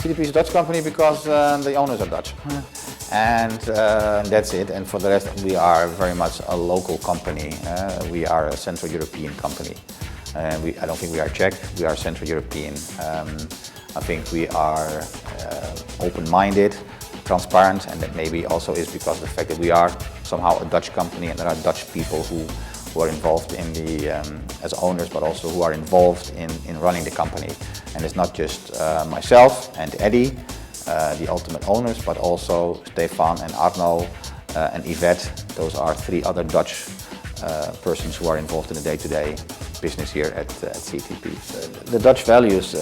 CTP is a Dutch company because the owners are Dutch. And that's it. And for the rest, we are very much a local company. We are a Central European company. I don't think we are Czech, we are Central European. I think we are open-minded, transparent, and that maybe also is because of the fact that we are somehow a Dutch company and there are Dutch people who are involved in the, as owners, but also who are involved in running the company. And it's not just myself and Eddie, the ultimate owners, but also Stefan and Arno and Yvette. Those are three other Dutch persons who are involved in the day-to-day business here at CTP. The Dutch values,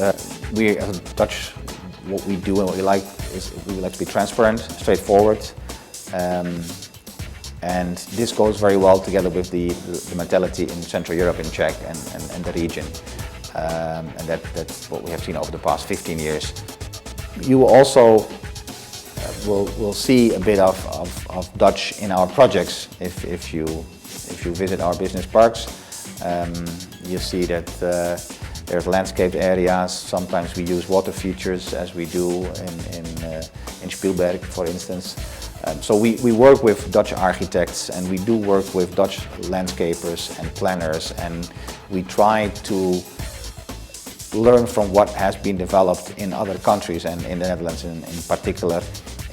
we as a Dutch, what we do and what we like is we like to be transparent, straightforward, and this goes very well together with the mentality in Central Europe, in Czech and the region, and that's what we have seen over the past 15 years. You also will see a bit of Dutch in our projects if you visit our business parks. You see that there's landscaped areas. Sometimes we use water features, as we do in Spielberg, for instance. So we work with Dutch architects, and we do work with Dutch landscapers and planners, and we try to learn from what has been developed in other countries and in the Netherlands in particular,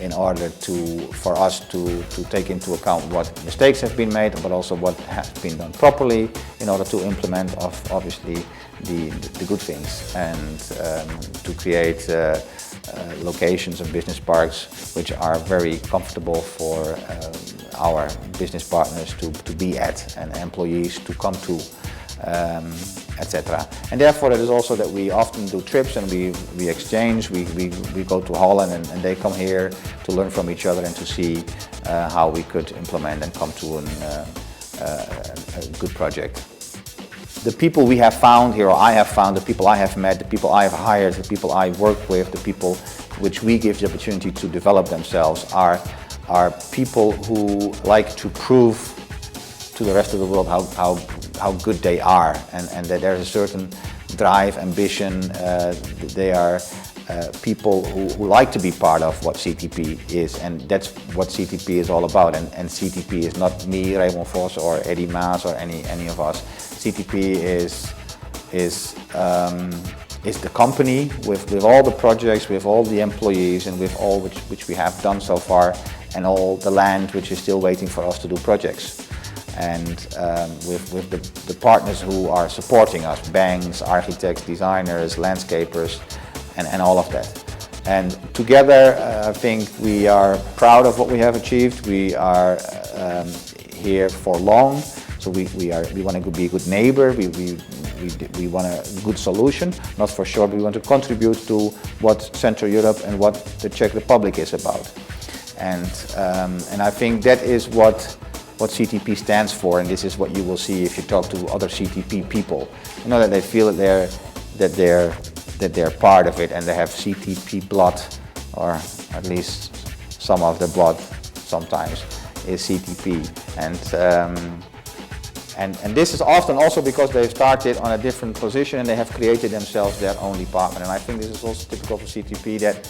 in order for us to take into account what mistakes have been made, but also what has been done properly in order to implement obviously the good things, and to create locations and business parks which are very comfortable for our business partners to be at and employees to come to, etc. And therefore it is also that we often do trips and we exchange, we go to Holland and they come here to learn from each other and to see how we could implement and come to a good project. The people we have found here, or I have found, the people I have met, the people I have hired, the people I work with, the people which we give the opportunity to develop themselves are people who like to prove to the rest of the world how good they are, and that there's a certain drive, ambition. They are people who like to be part of what CTP is, and that's what CTP is all about. And CTP is not me, Remon Vos, or Eddie Maas, or any of us. CTP is the company with all the projects, with all the employees, and with all which we have done so far, and all the land which is still waiting for us to do projects. And with the partners who are supporting us, banks, architects, designers, landscapers, and all of that. And together, I think we are proud of what we have achieved. We are here for long, so we want to be a good neighbor. We want a good solution, not for sure, but we want to contribute to what Central Europe and what the Czech Republic is about. And I think that is what CTP stands for, and this is what you will see if you talk to other CTP people. You know, that they feel that they're part of it, and they have CTP blood, or at least some of the blood sometimes is CTP. And this is often also because they started on a different position and they have created themselves their own department. And I think this is also typical for CTP, that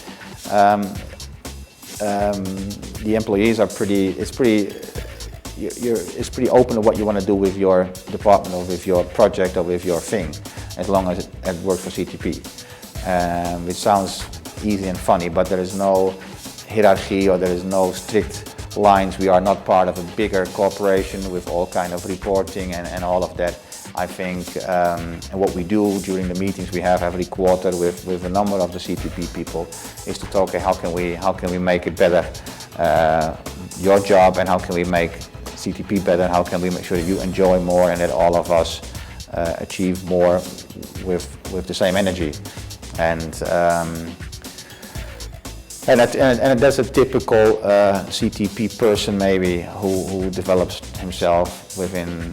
the employees are it's pretty open to what you want to do with your department or with your project or with your thing, as long as it works for CTP. Which sounds easy and funny, but there is no hierarchy or there is no strict lines. We are not part of a bigger corporation with all kind of reporting and all of that. I think and what we do during the meetings we have every quarter with a number of the CTP people is to talk, how can we make it better, your job, and how can we make CTP better, and how can we make sure that you enjoy more and that all of us achieve more with the same energy. And that's a typical CTP person maybe who develops himself within.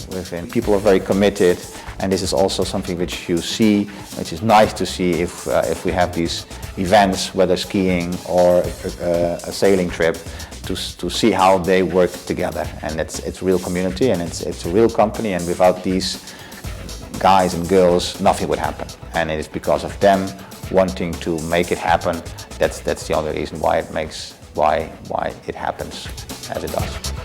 People are very committed, and this is also something which you see, which is nice to see if we have these events, whether skiing or a sailing trip, to see how they work together. And it's real community, and it's a real company, and without these guys and girls nothing would happen. And it is because of them wanting to make it happen. That's the only reason why it happens as it does.